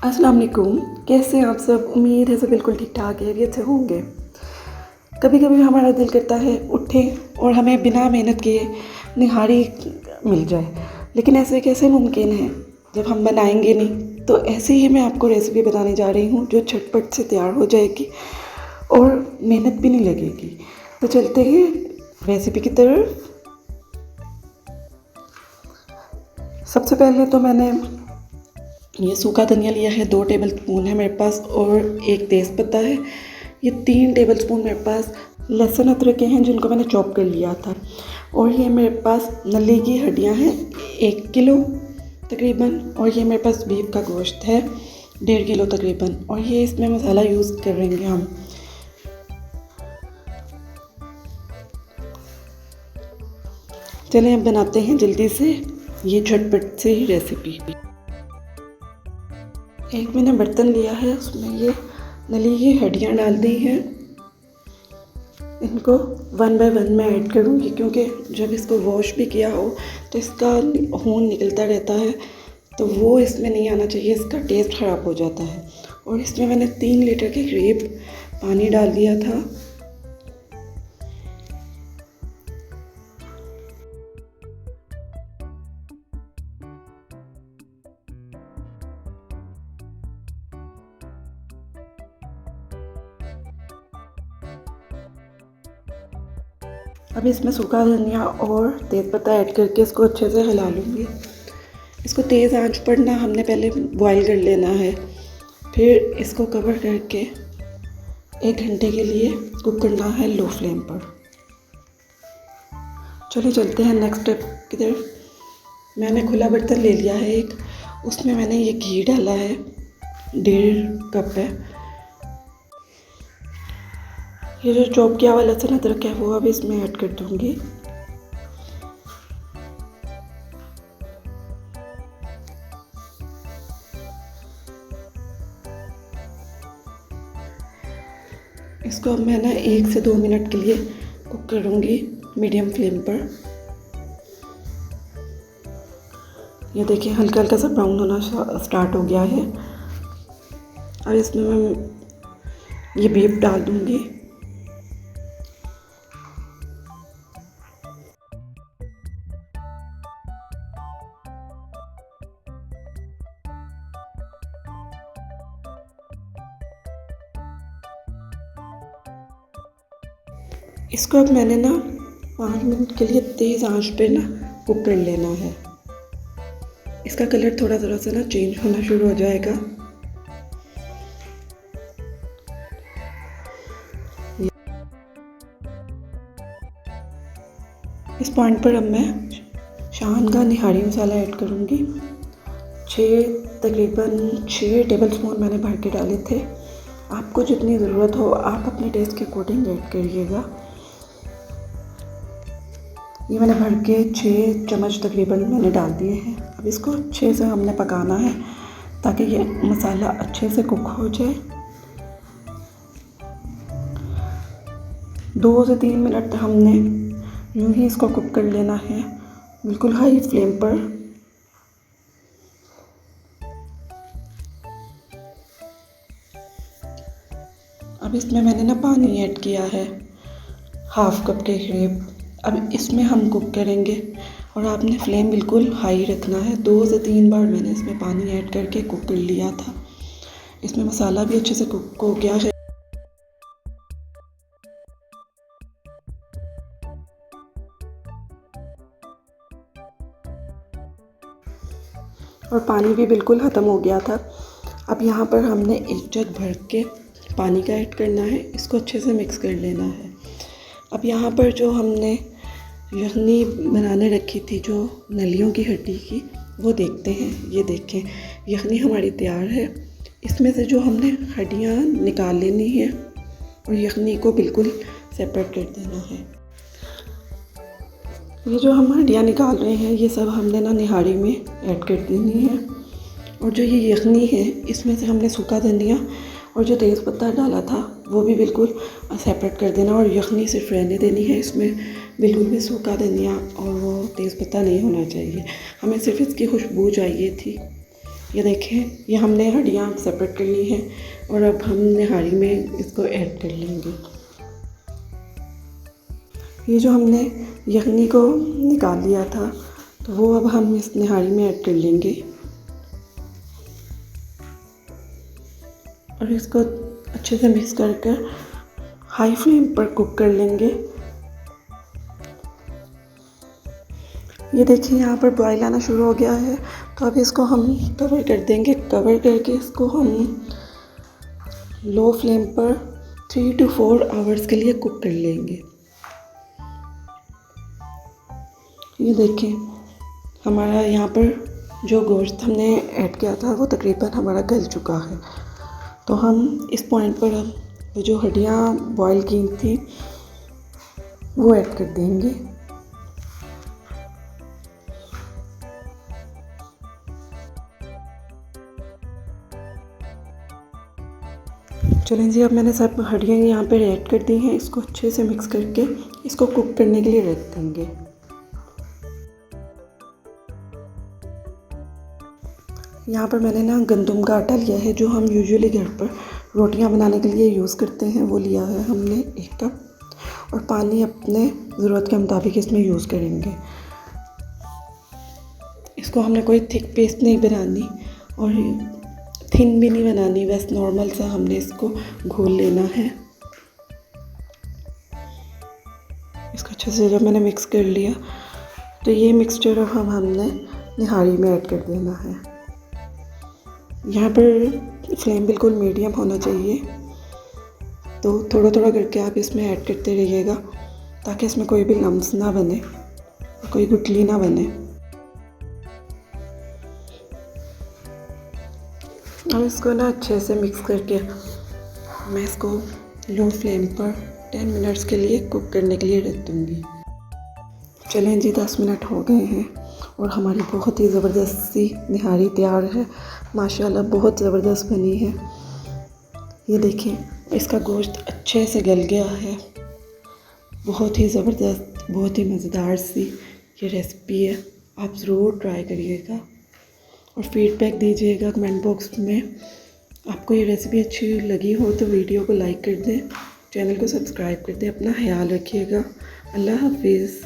अस्सलाम वालेकुम। कैसे हैं आप सब? उम्मीद है सब बिल्कुल ठीक ठाक खैरियत से होंगे। कभी कभी हमारा दिल करता है उठें और हमें बिना मेहनत किए निहारी मिल जाए, लेकिन ऐसे कैसे मुमकिन है जब हम बनाएंगे नहीं। तो ऐसे ही मैं आपको रेसिपी बताने जा रही हूँ जो झटपट से तैयार हो जाएगी और मेहनत भी नहीं लगेगी। तो चलते हैं रेसिपी की तरफ। सबसे पहले तो मैंने ये सूखा धनिया लिया है, 2 टेबल स्पून है मेरे पास, और एक तेज़पत्ता है। ये 3 टेबल स्पून मेरे पास लहसुन अदरक के हैं जिनको मैंने चॉप कर लिया था। और ये मेरे पास नली की हड्डियाँ हैं 1 किलो तकरीबन। और ये मेरे पास बीफ का गोश्त है 1.5 किलो तकरीबन। और ये इसमें मसाला यूज़ करेंगे हम। चलें अब बनाते हैं जल्दी से ये झटपट से ही रेसिपी। एक मैंने बर्तन लिया है, उसमें ये नली की हड्डियाँ डाल दी हैं। इनको 1 बाय 1 मैं ऐड करूँगी, क्योंकि जब इसको वॉश भी किया हो तो इसका खून निकलता रहता है, तो वो इसमें नहीं आना चाहिए, इसका टेस्ट ख़राब हो जाता है। और इसमें मैंने 3 लीटर के करीब पानी डाल दिया था। अब इसमें सूखा धनिया और तेज़पत्ता ऐड करके इसको अच्छे से हिला लूँगी। इसको तेज़ आंच पर ना हमने पहले बॉईल कर लेना है, फिर इसको कवर करके 1 घंटे के लिए कुक करना है लो फ्लेम पर। चलिए चलते हैं नेक्स्ट स्टेप की तरफ। मैंने खुला बर्तन ले लिया है एक, उसमें मैंने ये घी डाला है 1.5 कप है। ये जो चॉप किया हुआ लहसुन अदरक है वो अब इसमें ऐड कर दूँगी। इसको अब मैं ना 1 से 2 मिनट के लिए कुक करूँगी मीडियम फ्लेम पर। ये देखिए हल्का हल्का सा ब्राउन होना स्टार्ट हो गया है। और इसमें मैं ये बीफ डाल दूँगी। इसको अब मैंने ना 5 मिनट के लिए तेज़ आंच पे ना कुक कर लेना है। इसका कलर थोड़ा थोड़ा सा ना चेंज होना शुरू हो जाएगा। इस पॉइंट पर अब मैं शान का निहारी मसाला ऐड करूँगी। तकरीबन 6 टेबल स्पून मैंने भर के डाले थे। आपको जितनी ज़रूरत हो आप अपने टेस्ट के अकॉर्डिंग ऐड करिएगा। ये मैंने भर के 6 चम्मच तकरीबन मैंने डाल दिए हैं। अब इसको अच्छे से हमने पकाना है ताकि ये मसाला अच्छे से कुक हो जाए। 2 से 3 मिनट हमने यूँ ही इसको कुक कर लेना है, बिल्कुल हाई फ्लेम पर। अब इसमें मैंने ना पानी ऐड किया है 1/2 कप के करीब। अब इसमें हम कुक करेंगे और आपने फ्लेम बिल्कुल हाई रखना है। 2 से 3 बार मैंने इसमें पानी ऐड करके कुक कर लिया था। इसमें मसाला भी अच्छे से कुक हो गया है। और पानी भी बिल्कुल ख़त्म हो गया था। अब यहाँ पर हमने 1 जग भर के पानी का ऐड करना है। इसको अच्छे से मिक्स कर लेना है। अब यहाँ पर जो हमने यखनी बनाने रखी थी जो नलियों की हड्डी की, वो देखते हैं। ये देखें यखनी हमारी तैयार है। इसमें से जो हमने हड्डियाँ निकाल लेनी है और यखनी को बिल्कुल सेपरेट कर देना है। ये जो हम हड्डियाँ निकाल रहे हैं ये सब हमने ना निहारी में ऐड कर देनी है। और जो ये यखनी है इसमें से हमने सूखा धनिया और जो तेज़पत्ता डाला था वो भी बिल्कुल सेपरेट कर देना और यखनी सिर्फ रहने देनी है। इसमें बिल्कुल भी सूखा धनिया और वो तेज़पत्ता नहीं होना चाहिए, हमें सिर्फ इसकी खुशबू चाहिए थी। ये देखें, ये हमने हड्डियाँ सेपरेट कर ली हैं और अब हम निहारी में इसको ऐड कर लेंगे। ये जो हमने यखनी को निकाल लिया था तो वो अब हम इस निहारी में ऐड कर लेंगे और इसको अच्छे से मिक्स कर हाई फ्लेम पर कुक कर लेंगे। ये देखिए यहाँ पर बॉयल आना शुरू हो गया है, तो अब इसको हम कवर कर देंगे। कवर करके इसको हम लो फ्लेम पर 3 to 4 आवर्स के लिए कुक कर लेंगे। ये देखें, हमारा यहाँ पर जो गोश्त हमने ऐड किया था वो तकरीबन हमारा गल चुका है। तो हम इस पॉइंट पर हम जो हड्डियाँ बॉयल की थी वो ऐड कर देंगे। चलें जी, अब मैंने सब हड्डियाँ यहाँ पर ऐड कर दी हैं। इसको अच्छे से मिक्स करके इसको कुक करने के लिए रख देंगे। यहाँ पर मैंने ना गंदम का आटा लिया है, जो हम यूजुअली घर पर रोटियां बनाने के लिए यूज़ करते हैं, वो लिया है हमने 1 कप। और पानी अपने ज़रूरत के मुताबिक इसमें यूज़ करेंगे। इसको हमने कोई थिक पेस्ट नहीं बनानी और थिन भी नहीं बनानी, बस नॉर्मल सा हमने इसको घोल लेना है। इसको अच्छे से जब मैंने मिक्स कर लिया तो ये मिक्सचर अब हमने निहारी में ऐड कर देना है। यहाँ पर फ्लेम बिल्कुल मीडियम होना चाहिए, तो थोड़ा थोड़ा करके आप इसमें ऐड करते रहिएगा ताकि इसमें कोई भी लम्स ना बने, कोई गुठली ना बने। और इसको ना अच्छे से मिक्स करके मैं इसको लो फ्लेम पर 10 मिनट्स के लिए कुक करने के लिए रख दूँगी। चलें जी, 10 मिनट हो गए हैं और हमारी बहुत ही ज़बरदस्त सी निहारी तैयार है। माशाल्लाह बहुत ज़बरदस्त बनी है। ये देखिए, इसका गोश्त अच्छे से गल गया है। बहुत ही ज़बरदस्त, बहुत ही मज़ेदार सी ये रेसिपी है। आप ज़रूर ट्राई करिएगा और फीडबैक दीजिएगा कमेंट बॉक्स में। आपको ये रेसिपी अच्छी लगी हो तो वीडियो को लाइक कर दें, चैनल को सब्सक्राइब कर दें। अपना ख्याल रखिएगा। अल्लाह हाफिज़।